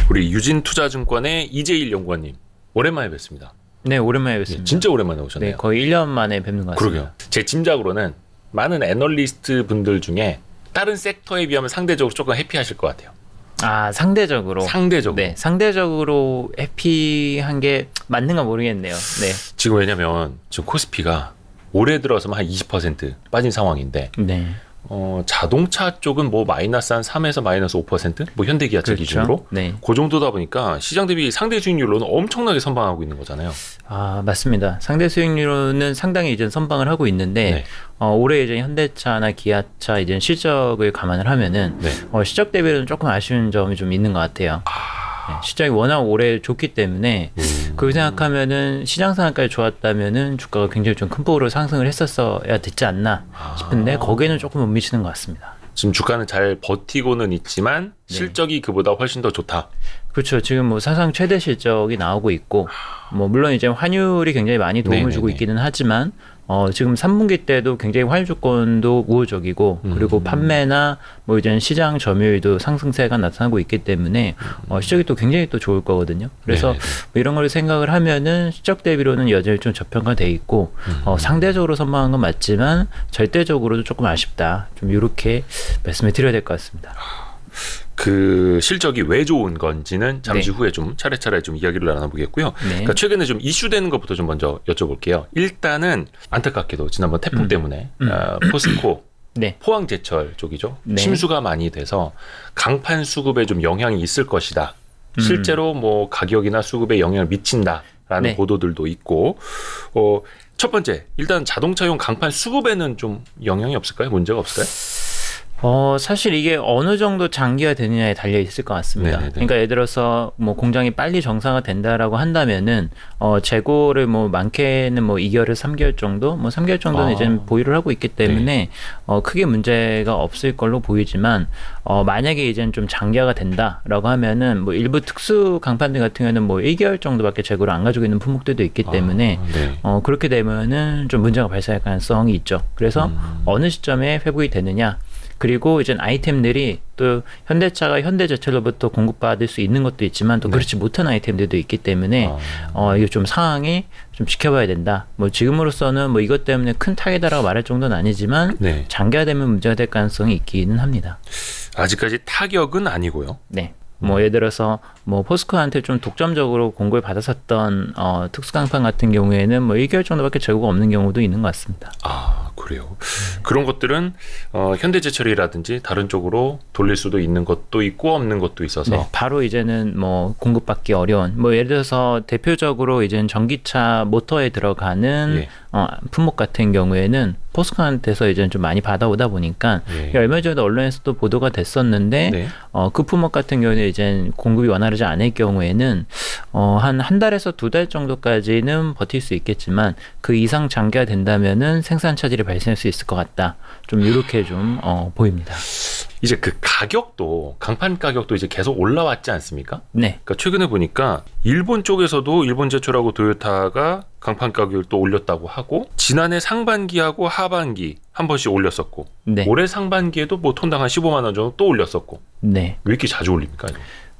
우리 유진투자증권의 이재일 연구원님 오랜만에 뵙습니다. 네, 오랜만에 뵙습니다. 진짜 오랜만에 오셨네요. 네, 거의 1년 만에 뵙는 것 같습니다. 그러게요. 제 짐작으로는 많은 애널리스트 분들 중에 다른 섹터에 비하면 상대적으로 조금 해피하실 것 같아요. 아, 상대적으로. 네, 상대적으로 해피한 게 맞는가 모르겠네요. 네. 지금 왜냐면 지금 코스피가 올해 들어서만 한 20% 빠진 상황인데 네. 자동차 쪽은 뭐 마이너스 한 3에서 마이너스 5%? 뭐 현대기아차 그렇죠. 기준으로 네. 그 정도다 보니까 시장 대비 상대 수익률로는 엄청나게 선방하고 있는 거잖아요. 아, 맞습니다. 상대 수익률로는 상당히 이제 선방을 하고 있는데 네. 올해 이제 현대차나 기아차 이제 실적을 감안을 하면은 네. 실적 대비로는 조금 아쉬운 점이 좀 있는 것 같아요. 네, 실적이 워낙 올해 좋기 때문에 그렇게 생각하면은 시장 상황까지 좋았다면은 주가가 굉장히 좀 큰 폭으로 상승을 했었어야 됐지 않나 싶은데 거기에는 조금 못 미치는 것 같습니다. 지금 주가는 잘 버티고는 있지만 실적이 그보다 훨씬 더 좋다. 그렇죠. 지금 뭐 사상 최대 실적이 나오고 있고 뭐 물론 이제 환율이 굉장히 많이 도움을 주고 있기는 하지만 지금 3분기 때도 굉장히 환율 조건도 우호적이고 그리고 판매나 뭐 이제 시장 점유율도 상승세가 나타나고 있기 때문에 실적이 또 굉장히 또 좋을 거거든요. 그래서 뭐 이런 걸 생각을 하면은 실적 대비로는 여전히 좀 저평가돼 있고 상대적으로 선방한 건 맞지만 절대적으로도 조금 아쉽다. 좀 이렇게 말씀을 드려야 될 것 같습니다. 그 실적이 왜 좋은 건지는 잠시 후에 좀 차례차례 좀 이야기를 나눠보겠고요. 그러니까 최근에 좀 이슈되는 것부터 좀 먼저 여쭤볼게요. 일단은 안타깝게도 지난번 태풍 때문에 포스코 포항제철 쪽이죠. 침수가 많이 돼서 강판 수급에 좀 영향이 있을 것이다. 실제로 뭐 가격이나 수급에 영향을 미친다라는 보도들도 있고 첫 번째 일단 자동차용 강판 수급에는 좀 영향이 없을까요? 문제가 없을까요? 사실 이게 어느 정도 장기화 되느냐에 달려 있을 것 같습니다. 네네네. 그러니까 예를 들어서 뭐 공장이 빨리 정상화 된다라고 한다면은 재고를 뭐 많게는 뭐 2개월에서 3개월 정도, 뭐 3개월 정도는 이제 보유를 하고 있기 때문에 크게 문제가 없을 걸로 보이지만 만약에 이제는 좀 장기화가 된다라고 하면은 뭐 일부 특수 강판들 같은 경우는 뭐 1개월 정도밖에 재고를 안 가지고 있는 품목들도 있기 때문에 그렇게 되면은 좀 문제가 발생할 가능성이 있죠. 그래서 어느 시점에 회복이 되느냐. 그리고 이제 아이템들이 또 현대차가 현대제철로부터 공급받을 수 있는 것도 있지만 또 그렇지 못한 아이템들도 있기 때문에 이거 좀 상황이 좀 지켜봐야 된다. 뭐 지금으로서는 뭐 이것 때문에 큰 타격이다라고 말할 정도는 아니지만 장기화되면 문제가 될 가능성이 있기는 합니다. 아직까지 타격은 아니고요. 네. 뭐 예를 들어서 뭐 포스코한테 좀 독점적으로 공급을 받았었던 특수강판 같은 경우에는 뭐 1개월 정도밖에 재고가 없는 경우도 있는 것 같습니다. 아, 그래요. 그런 것들은 현대제철이라든지 다른 쪽으로 돌릴 수도 있는 것도 있고 없는 것도 있어서 바로 이제는 뭐 공급받기 어려운 뭐 예를 들어서 대표적으로 이제는 전기차 모터에 들어가는 품목 같은 경우에는 포스코한테서 이제 좀 많이 받아오다 보니까 얼마 전에도 언론에서도 보도가 됐었는데 그 품목 같은 경우는 이제 공급이 원활하지 않을 경우에는 한 달에서 2달 정도까지는 버틸 수 있겠지만 그 이상 장기화 된다면은 생산 차질이 발생할 수 있을 것 같다. 좀 이렇게 좀 보입니다. 이제 그 가격도 강판 가격도 이제 계속 올라왔지 않습니까? 네. 그러니까 최근에 보니까 일본 쪽에서도 일본제철하고 도요타가 강판 가격을 또 올렸다고 하고 지난해 상반기하고 하반기 한 번씩 올렸었고 올해 상반기에도 뭐 톤당 한 15만 원 정도 또 올렸었고 왜 이렇게 자주 올립니까?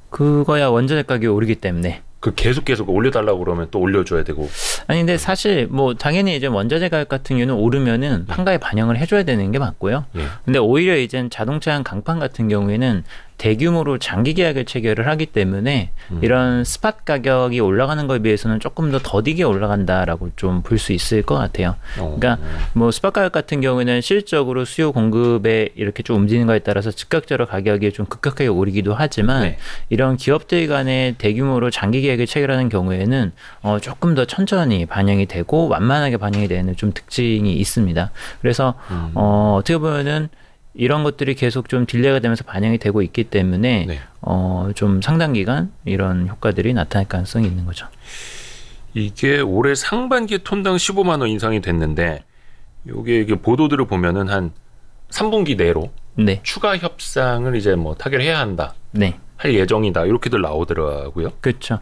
그거야 원자재 가격이 오르기 때문에. 그 계속 올려달라고 그러면 또 올려줘야 되고. 아니 근데 사실 뭐 당연히 이제 원자재 가격 같은 경우는 오르면은 판가에 반영을 해줘야 되는 게 맞고요. 근데 오히려 이제 자동차용 강판 같은 경우에는 대규모로 장기 계약을 체결을 하기 때문에 이런 스팟 가격이 올라가는 것에 비해서는 조금 더 더디게 올라간다라고 좀 볼 수 있을 것 같아요. 그러니까 뭐 스팟 가격 같은 경우에는 실질적으로 수요 공급에 이렇게 좀 움직이는 거에 따라서 즉각적으로 가격이 좀 급격하게 오르기도 하지만 이런 기업들 간의 대규모로 장기 계약을 체결하는 경우에는 조금 더 천천히 반영이 되고 완만하게 반영이 되는 좀 특징이 있습니다. 그래서 어떻게 보면은 이런 것들이 계속 좀 딜레이가 되면서 반영이 되고 있기 때문에 좀 상당 기간 이런 효과들이 나타날 가능성이 있는 거죠. 이게 올해 상반기에 톤당 15만 원 인상이 됐는데 이게 보도들을 보면은 한 3분기 내로 추가 협상을 이제 뭐 타결해야 한다. 할 예정이다. 이렇게들 나오더라고요. 그렇죠.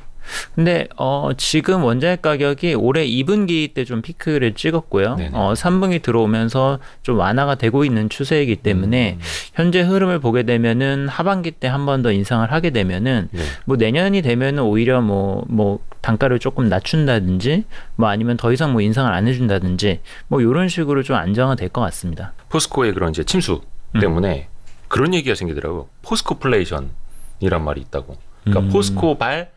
근데 지금 원자재 가격이 올해 2분기 때 좀 피크를 찍었고요. 3분기 들어오면서 좀 완화가 되고 있는 추세이기 때문에 현재 흐름을 보게 되면은 하반기 때 한 번 더 인상을 하게 되면은 뭐 내년이 되면은 오히려 뭐 단가를 조금 낮춘다든지 뭐 아니면 더 이상 뭐 인상을 안 해준다든지 뭐 이런 식으로 좀 안정화될 것 같습니다. 포스코의 그런 이제 침수 때문에 그런 얘기가 생기더라고요. 포스코플레이션이란 말이 있다고. 그러니까 포스코발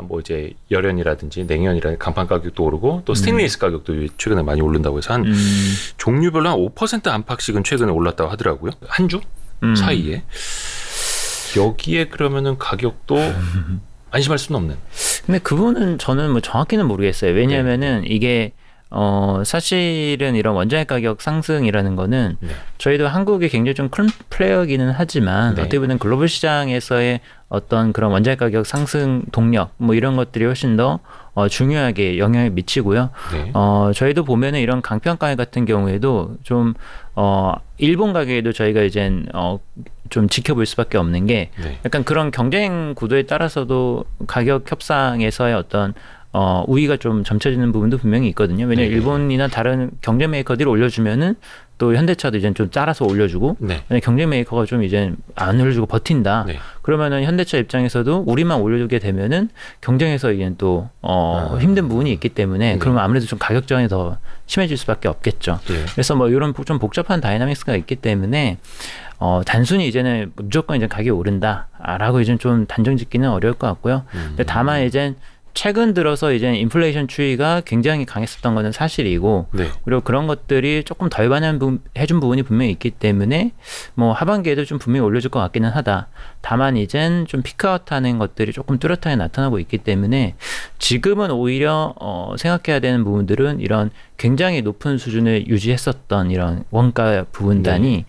뭐 이제 열연이라든지 냉연이라든지 간판 가격도 오르고 또 스테인리스 가격도 최근에 많이 오른다고 해서 한 종류별로 한 5% 안팎씩은 최근에 올랐다고 하더라고요. 한 주 사이에. 여기에 그러면은 가격도 안심할 수는 없는. 근데 그거는 저는 뭐 정확히는 모르겠어요. 왜냐하면은 이게 사실은 이런 원자재 가격 상승이라는 거는 저희도 한국이 굉장히 좀 큰 플레이어기는 하지만 어떻게 보면 글로벌 시장에서의 어떤 그런 원자재 가격 상승 동력 뭐 이런 것들이 훨씬 더 중요하게 영향을 미치고요. 저희도 보면은 이런 강평 가격 같은 경우에도 좀 일본 가격에도 저희가 이젠 좀 지켜볼 수밖에 없는 게 약간 그런 경쟁 구도에 따라서도 가격 협상에서의 어떤 우위가 좀 점쳐지는 부분도 분명히 있거든요. 왜냐하면 일본이나 다른 경쟁 메이커들이 올려주면은 또 현대차도 이제 좀 따라서 올려주고 경쟁 메이커가 좀 이제 안 올려주고 버틴다. 그러면은 현대차 입장에서도 우리만 올려주게 되면은 경쟁에서 이제 또 힘든 부분이 있기 때문에 그러면 아무래도 좀 가격 저항이 더 심해질 수밖에 없겠죠. 그래서 뭐 이런 좀 복잡한 다이나믹스가 있기 때문에 단순히 이제는 무조건 이제 가격이 오른다라고 이제 좀 단정 짓기는 어려울 것 같고요. 근데 다만 이제 최근 들어서 이제 인플레이션 추이가 굉장히 강했었던 거는 사실이고 그리고 그런 것들이 조금 덜 반영해준 부분이 분명히 있기 때문에 뭐 하반기에도 좀 분명히 올려줄 것 같기는 하다. 다만 이젠 좀 피크아웃하는 것들이 조금 뚜렷하게 나타나고 있기 때문에 지금은 오히려 생각해야 되는 부분들은 이런 굉장히 높은 수준을 유지했었던 이런 원가 부분단이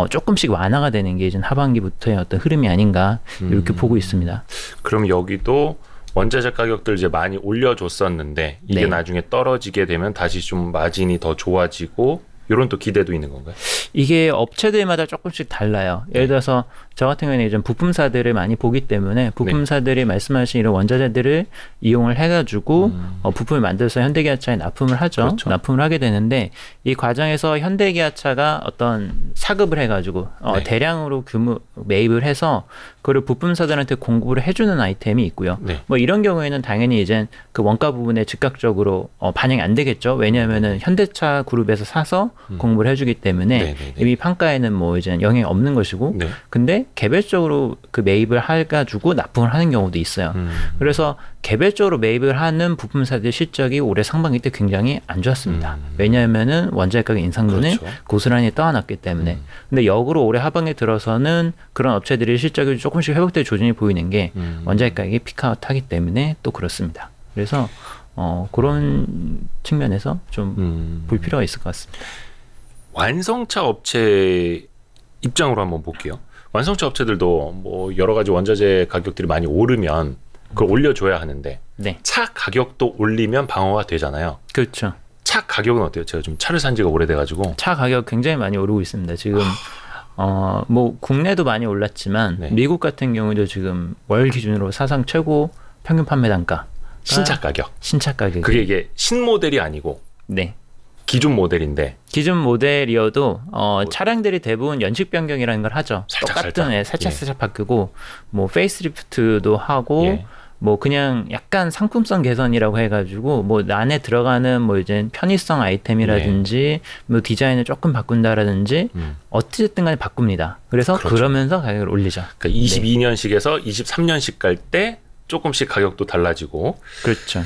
조금씩 완화가 되는 게 이제 하반기부터의 어떤 흐름이 아닌가 이렇게 보고 있습니다. 그럼 여기도 원자재 가격들 이제 많이 올려줬었는데 이게 나중에 떨어지게 되면 다시 좀 마진이 더 좋아지고 이런 또 기대도 있는 건가요? 이게 업체들마다 조금씩 달라요. 예를 들어서 저 같은 경우에는 좀 부품사들을 많이 보기 때문에 부품사들이 말씀하신 이런 원자재들을 이용을 해가지고 부품을 만들어서 현대기아차에 납품을 하죠. 납품을 하게 되는데 이 과정에서 현대기아차가 어떤 사급을 해가지고 대량으로 매입을 해서 그걸 부품사들한테 공급을 해주는 아이템이 있고요. 뭐 이런 경우에는 당연히 이제 그 원가 부분에 즉각적으로 반영이 안 되겠죠. 왜냐하면은 현대차 그룹에서 사서 공급을 해주기 때문에 이미 판가에는 뭐 이제 영향이 없는 것이고 근데 개별적으로 그 매입을 해가지고 납품을 하는 경우도 있어요. 그래서 개별적으로 매입을 하는 부품사들 실적이 올해 상반기 때 굉장히 안 좋았습니다. 왜냐하면은 원자재 가격 인상분을 고스란히 떠안았기 때문에. 근데 역으로 올해 하반기에 들어서는 그런 업체들이 실적이 조금씩 회복될 조짐이 보이는 게 원자재 가격이 피크아웃하기 때문에 또 그렇습니다. 그래서 그런 측면에서 좀 볼 필요가 있을 것 같습니다. 완성차 업체 입장으로 한번 볼게요. 완성차 업체들도 뭐 여러 가지 원자재 가격들이 많이 오르면 그걸 올려줘야 하는데 차 가격도 올리면 방어가 되잖아요. 그렇죠. 차 가격은 어때요? 제가 좀 차를 산 지가 오래돼가지고 차 가격 굉장히 많이 오르고 있습니다. 지금 뭐 국내도 많이 올랐지만 미국 같은 경우도 지금 월 기준으로 사상 최고 평균 판매 단가 신차 가격. 그게 이게 신모델이 아니고 기존 모델인데 기존 모델이어도 차량들이 대부분 연식 변경이라는 걸 하죠. 똑같은 살짝 바꾸고 뭐 페이스리프트도 하고 뭐 그냥 약간 상품성 개선이라고 해가지고 뭐 안에 들어가는 뭐 이제 편의성 아이템이라든지 뭐 디자인을 조금 바꾼다라든지 어찌됐든 간에 바꿉니다. 그래서 그러면서 가격을 올리죠. 그러니까 22년식에서 23년식 갈 때 조금씩 가격도 달라지고 그렇죠.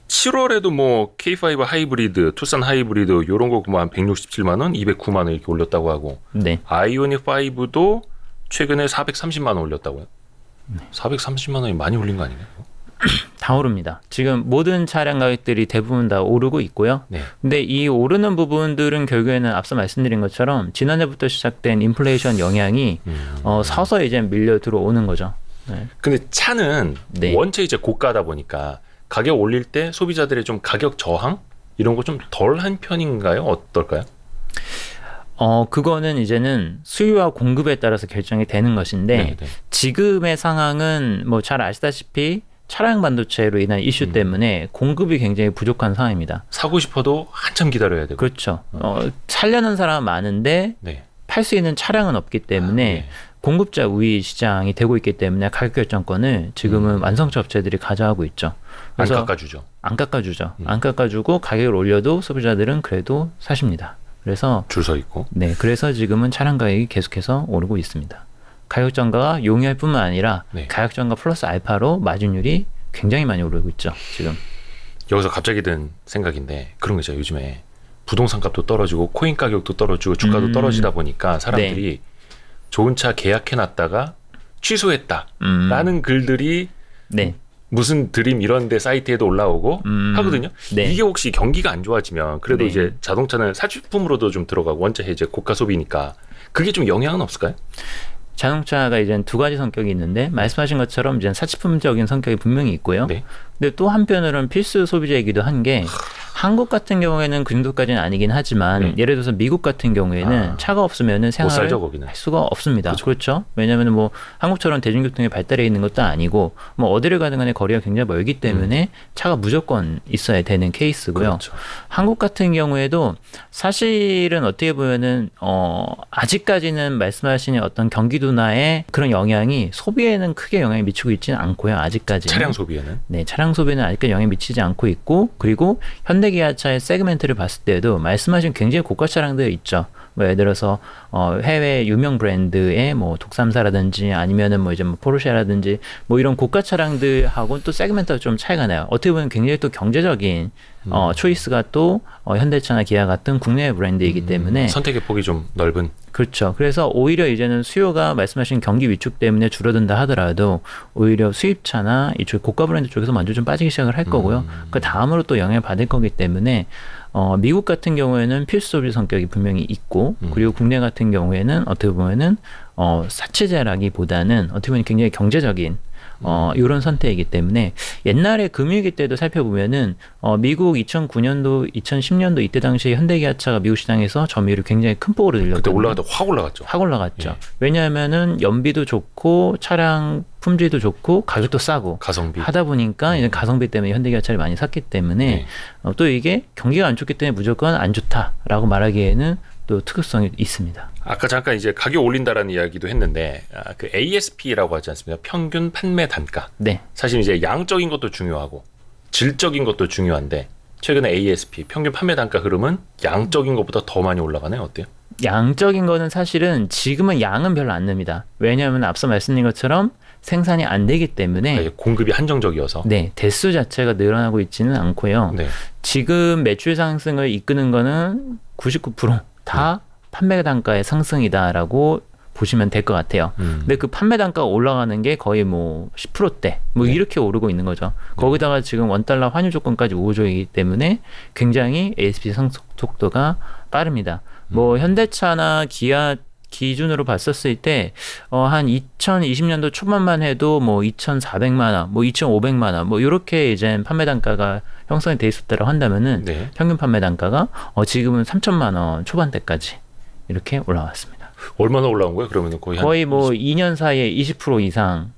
7월에도 뭐 K5 하이브리드, 투싼 하이브리드 이런 거 뭐 한 167만 원, 209만 원 이렇게 올렸다고 하고 아이오닉 5도 최근에 430만 원 올렸다고요. 430만 원이 많이 올린 거 아니에요? 다 오릅니다. 지금 모든 차량 가격들이 대부분 다 오르고 있고요. 근데 이 오르는 부분들은 결국에는 앞서 말씀드린 것처럼 지난해부터 시작된 인플레이션 영향이 서서히 이제 밀려 들어오는 거죠. 근데 차는 원체 이제 고가다 보니까 가격 올릴 때 소비자들의 좀 가격 저항 이런 거 좀 덜한 편인가요? 어떨까요? 그거는 이제는 수요와 공급에 따라서 결정이 되는 것인데 지금의 상황은 뭐 잘 아시다시피 차량 반도체로 인한 이슈 때문에 공급이 굉장히 부족한 상황입니다. 사고 싶어도 한참 기다려야 되고. 그렇죠. 살려는 사람은 많은데 팔 수 있는 차량은 없기 때문에 공급자 우위 시장이 되고 있기 때문에 가격 결정권을 지금은 완성차 업체들이 가져가고 있죠. 그래서 안 깎아주죠. 안 깎아주죠. 안 깎아주고 가격을 올려도 소비자들은 그래도 사십니다. 그래서 줄 서 있고. 네, 그래서 지금은 차량 가격이 계속해서 오르고 있습니다. 가격 전가가 용이할 뿐만 아니라 가격 전가 플러스 알파로 마진율이 굉장히 많이 오르고 있죠. 지금. 여기서 갑자기 든 생각인데 그런 거죠. 요즘에 부동산 값도 떨어지고 코인 가격도 떨어지고 주가도 떨어지다 보니까 사람들이 좋은 차 계약해놨다가 취소했다라는 글들이 무슨 드림 이런 데 사이트에도 올라오고 하거든요. 이게 혹시 경기가 안 좋아지면 그래도 이제 자동차는 사치품으로도 좀 들어가고 원체 이제 고가 소비니까 그게 좀 영향은 없을까요? 자동차가 이제 두 가지 성격이 있는데 말씀하신 것처럼 이제 사치품적인 성격이 분명히 있고요. 근데 또 한편으로는 필수 소비재이기도 한 게 한국 같은 경우에는 그 정도까지는 아니긴 하지만 예를 들어서 미국 같은 경우에는 차가 없으면은 생활을 할 수가 없습니다. 그렇죠. 왜냐하면 뭐 한국처럼 대중교통이 발달해 있는 것도 아니고 뭐 어디를 가든 간에 거리가 굉장히 멀기 때문에 차가 무조건 있어야 되는 케이스고요. 한국 같은 경우에도 사실은 어떻게 보면은 아직까지는 말씀하신 어떤 경기 둔화의 그런 영향이 소비에는 크게 영향이 미치고 있지는 않고요. 아직까지는. 차량 소비에는? 네, 차량 소비는 아직까지 영향이 미치지 않고 있고 그리고 현대기아차의 세그멘트를 봤을 때도 말씀하신 굉장히 고가 차량들 있죠. 뭐 예를 들어서 해외 유명 브랜드의 뭐 독삼사라든지 아니면은 뭐 이제 뭐 포르쉐라든지 뭐 이런 고가 차량들하고 또 세그멘트가 좀 차이가 나요. 어떻게 보면 굉장히 또 경제적인 초이스가 또 현대차나 기아 같은 국내 브랜드이기 때문에 선택의 폭이 좀 넓은. 그렇죠. 그래서 오히려 이제는 수요가 말씀하신 경기 위축 때문에 줄어든다 하더라도 오히려 수입차나 이쪽 고가 브랜드 쪽에서 먼저 좀 빠지기 시작을 할 거고요. 그 다음으로 또 영향을 받을 거기 때문에 미국 같은 경우에는 필수 소비 성격이 분명히 있고 그리고 국내 같은 경우에는 어떻게 보면은 사치제라기보다는 어떻게 보면 굉장히 경제적인 이런 선택이기 때문에 옛날에 금융위기 때도 살펴보면은 미국 2009년도, 2010년도 이때 당시에 현대기아차가 미국 시장에서 점유율이 굉장히 큰 폭으로 늘렸거든요. 그때 올라가다 확 올라갔죠. 확 올라갔죠. 왜냐하면은 연비도 좋고 차량 품질도 좋고 가격도 싸고 가성비 하다 보니까 이제 가성비 때문에 현대기아차를 많이 샀기 때문에 또 이게 경기가 안 좋기 때문에 무조건 안 좋다라고 말하기에는 또 특수성이 있습니다. 아까 잠깐 이제 가격 올린다라는 이야기도 했는데 그 ASP라고 하지 않습니까? 평균 판매 단가. 사실 이제 양적인 것도 중요하고 질적인 것도 중요한데 최근에 ASP 평균 판매 단가 흐름은 양적인 것보다 더 많이 올라가네요. 어때요? 양적인 거는 사실은 지금은 양은 별로 안 납니다. 왜냐하면 앞서 말씀드린 것처럼 생산이 안 되기 때문에 공급이 한정적이어서 대수 자체가 늘어나고 있지는 않고요. 지금 매출 상승을 이끄는 거는 99% 다 판매 단가의 상승이다라고 보시면 될 것 같아요. 근데 그 판매 단가가 올라가는 게 거의 뭐 10%대 뭐 이렇게 오르고 있는 거죠. 거기다가 지금 원달러 환율 조건까지 우호적이기 때문에 굉장히 ASP 상승 속도가 빠릅니다. 뭐 현대차나 기아 기준으로 봤었을 때 한 2020년도 초반만 해도 뭐 2,400만 원, 뭐 2,500만 원, 뭐 이렇게 이제 판매 단가가 형성이 돼 있었다고 한다면은 평균 판매 단가가 지금은 3천만 원 초반대까지 이렇게 올라왔습니다. 얼마나 올라온 거예요? 그러면 거의 뭐 2년 사이에 20% 이상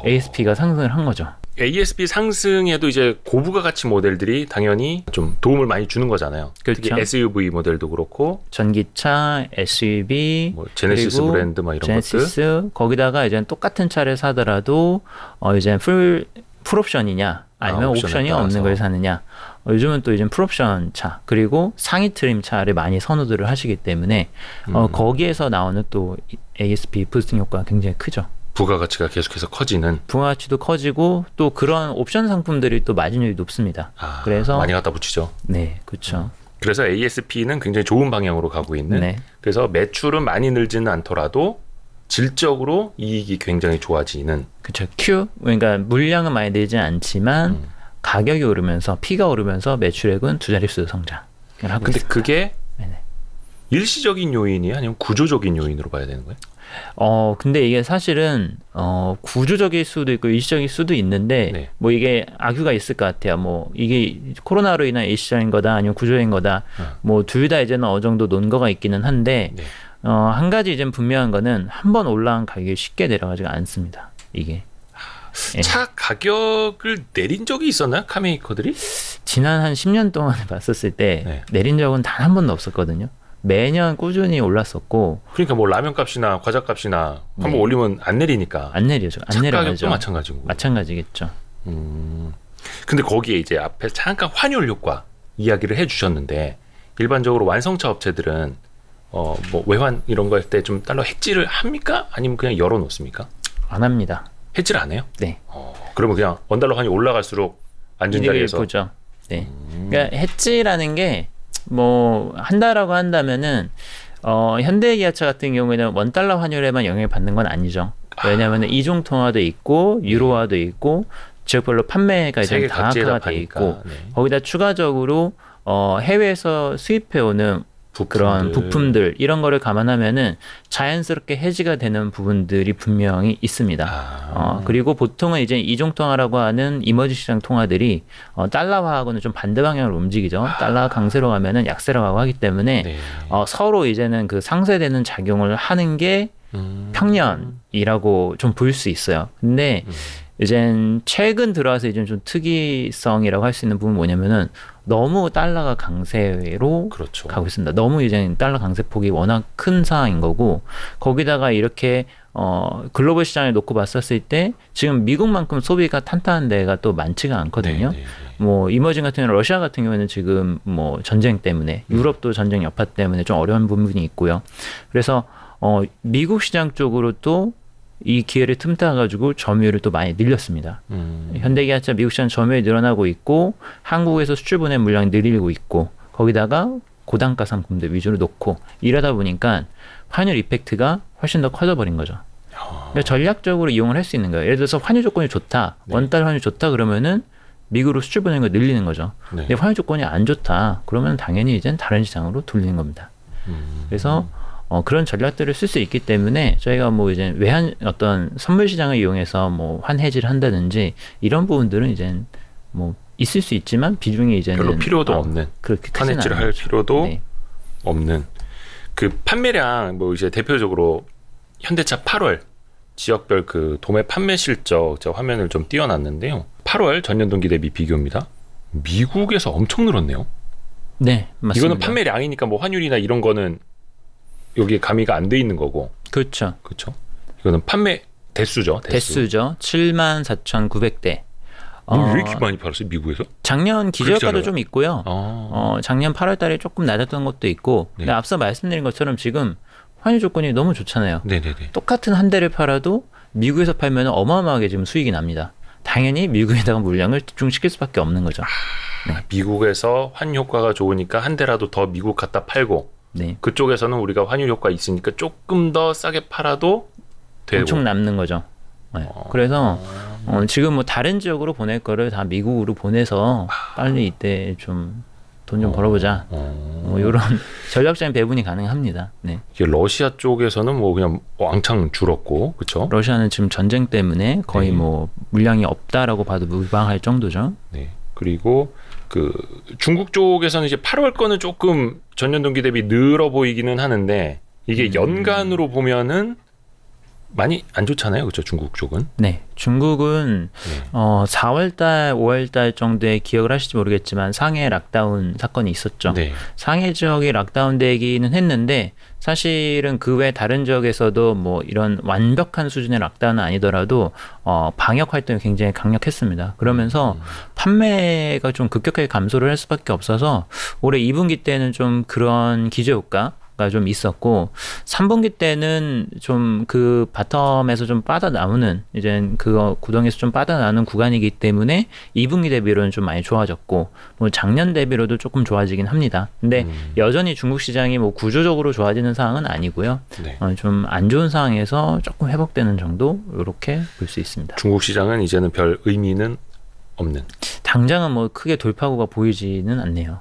ASP가 상승을 한 거죠. ASP 상승에도 이제 고부가 가치 모델들이 당연히 좀 도움을 많이 주는 거잖아요. 특히 SUV 모델도 그렇고 전기차, SUV, 뭐 제네시스 브랜드 막 이런 것들. 거기다가 이제 똑같은 차를 사더라도 이제 풀옵션이냐 아니면 옵션이 없는 걸 사느냐. 요즘은 또 이제 풀옵션 차 그리고 상위 트림 차를 많이 선호들을 하시기 때문에 거기에서 나오는 또 ASP 부스팅 효과가 굉장히 크죠. 부가가치가 계속해서 커지는. 부가가치도 커지고 또 그런 옵션 상품들이 또 마진율이 높습니다. 그래서 많이 갖다 붙이죠. 네, 그렇죠. 그래서 ASP는 굉장히 좋은 방향으로 가고 있는. 그래서 매출은 많이 늘지는 않더라도 질적으로 이익이 굉장히 좋아지는. 그렇죠. 그러니까 물량은 많이 늘지 않지만 가격이 오르면서 P가 오르면서 매출액은 두 자릿수 성장을 하고 근데 있습니다. 그게 일시적인 요인이 아니면 구조적인 요인으로 봐야 되는 거예요? 근데 이게 사실은 구조적일 수도 있고 일시적일 수도 있는데 뭐 이게 악유가 있을 것 같아요. 뭐 이게 코로나로 인한 일시적인 거다 아니면 구조적인 거다. 뭐 둘 다 이제는 어느 정도 논거가 있기는 한데 한 가지 이제 분명한 거는 한 번 올라간 가격이 쉽게 내려가지가 않습니다. 이게 예. 차 가격을 내린 적이 있었나요? 카메이커들이? 지난 한 10년 동안에 봤었을 때 네. 내린 적은 단 한 번도 없었거든요. 매년 꾸준히 올랐었고. 그러니까 뭐 라면값이나 과자값이나 네. 한번 올리면 안 내리니까. 안 내려죠. 안 내려가죠. 가격도 마찬가지고. 마찬가지겠죠. 근데 거기에 이제 앞에 잠깐 환율 효과 이야기를 해주셨는데 일반적으로 완성차 업체들은 뭐 외환 이런 거 할 때 좀 달러 해지를 합니까? 아니면 그냥 열어놓습니까? 안 합니다. 해지를 안 해요? 네. 그러면 그냥 원달러 환율 올라갈수록 앉은 자리에서. 보죠. 네. 그러니까 해지라는 게 뭐 한다라고 한다면은 현대기아차 같은 경우에는 원달러 환율에만 영향을 받는 건 아니죠. 왜냐하면 이중 통화도 있고 유로화도 있고 지역별로 판매가 이제 다각화가 돼 있고 네. 거기다 추가적으로 해외에서 수입해오는 그런 부품들 이런 거를 감안하면은 자연스럽게 해지가 되는 부분들이 분명히 있습니다. 그리고 보통은 이제 이중통화라고 하는 이머지 시장 통화들이 달러화하고는 좀 반대 방향으로 움직이죠. 달러가 강세로 가면은 약세로 가고 하기 때문에 네. 서로 이제는 그 상쇄되는 작용을 하는 게 평년이라고 좀 보일 수 있어요. 근데 이젠 최근 들어와서 이제 좀 특이성이라고 할 수 있는 부분은 뭐냐면은 너무 달러가 강세로 그렇죠. 가고 있습니다. 너무 이제 달러 강세폭이 워낙 큰 상황인 거고 거기다가 이렇게 글로벌 시장을 놓고 봤었을 때 지금 미국만큼 소비가 탄탄한 데가 또 많지가 않거든요. 네. 뭐 이머징 같은 경우는 러시아 같은 경우에는 지금 뭐 전쟁 때문에 유럽도 전쟁 여파 때문에 좀 어려운 부분이 있고요. 그래서 미국 시장 쪽으로 또 이 기회를 틈타가지고 점유율을 또 많이 늘렸습니다. 현대기아차 미국 시장 점유율이 늘어나고 있고 한국에서 수출 보낸 물량이 늘리고 있고 거기다가 고단가 상품들 위주로 놓고 이러다 보니까 환율 이펙트가 훨씬 더 커져버린 거죠. 그러니까 전략적으로 이용을 할 수 있는 거예요. 예를 들어서 환율 조건이 좋다, 네. 원달 환율 좋다 그러면은 미국으로 수출 보내는 걸 늘리는 거죠. 네. 근데 환율 조건이 안 좋다 그러면 당연히 이제 다른 시장으로 돌리는 겁니다. 그래서 그런 전략들을 쓸 수 있기 때문에 저희가 뭐 이제 외환 어떤 선물 시장을 이용해서 뭐 환해지를 한다든지 이런 부분들은 이제 뭐 있을 수 있지만 비중이 이제는 별로 필요도 없는 그렇게 환해지를 할 필요도 네. 없는 그 판매량 뭐 이제 대표적으로 현대차 8월 지역별 그 도매 판매 실적 제가 화면을 좀 띄워놨는데요. 8월 전년 동기 대비 비교입니다. 미국에서 엄청 늘었네요. 네, 맞습니다. 이거는 판매량이니까 뭐 환율이나 이런 거는 여기에 가미가 안 돼 있는 거고. 그렇죠. 그렇죠. 이거는 판매 대수죠. 대수죠. 74,900대. 왜 이렇게 많이 팔았어요? 미국에서? 작년 기저효과도 좀 있고요. 작년 8월 달에 조금 낮았던 것도 있고. 네. 근데 앞서 말씀드린 것처럼 지금 환율 조건이 너무 좋잖아요. 네네네. 똑같은 한 대를 팔아도 미국에서 팔면 어마어마하게 지금 수익이 납니다. 당연히 미국에다가 물량을 집중시킬 수밖에 없는 거죠. 네. 미국에서 환 효과가 좋으니까 한 대라도 더 미국 갖다 팔고 네. 그쪽에서는 우리가 환율 효과 있으니까 조금 더 싸게 팔아도 되고. 엄청 남는 거죠. 네. 그래서 지금 뭐 다른 지역으로 보낼 거를 다 미국으로 보내서 빨리 이때 좀 돈 좀 벌어보자. 뭐 이런 전략적인 배분이 가능합니다. 네. 이게 러시아 쪽에서는 뭐 그냥 왕창 줄었고, 그렇죠? 러시아는 지금 전쟁 때문에 거의 네. 뭐 물량이 없다라고 봐도 무방할 정도죠. 네. 그리고 그 중국 쪽에서는 이제 8월 거는 조금 전년 동기 대비 늘어 보이기는 하는데 이게 연간으로 보면은 많이 안 좋잖아요, 그렇죠? 중국 쪽은. 네, 중국은 4월달, 5월달 정도에 기억을 하실지 모르겠지만 상해 락다운 사건이 있었죠. 네. 상해 지역이 락다운되기는 했는데 사실은 그 외 다른 지역에서도 뭐 이런 완벽한 수준의 락다운은 아니더라도 방역 활동이 굉장히 강력했습니다. 그러면서 판매가 좀 급격하게 감소를 할 수밖에 없어서 올해 2분기 때는 좀 그런 기저효과가 좀 있었고 3분기 때는 좀 그 바텀에서 좀 빠져나오는 이제 그 구덩이에서 좀 빠져나오는 구간이기 때문에 2분기 대비로는 좀 많이 좋아졌고 뭐 작년 대비로도 조금 좋아지긴 합니다. 근데 여전히 중국 시장이 뭐 구조적으로 좋아지는 상황은 아니고요. 네. 좀 안 좋은 상황에서 조금 회복되는 정도 이렇게 볼 수 있습니다. 중국 시장은 이제는 별 의미는 없는. 당장은 뭐 크게 돌파구가 보이지는 않네요.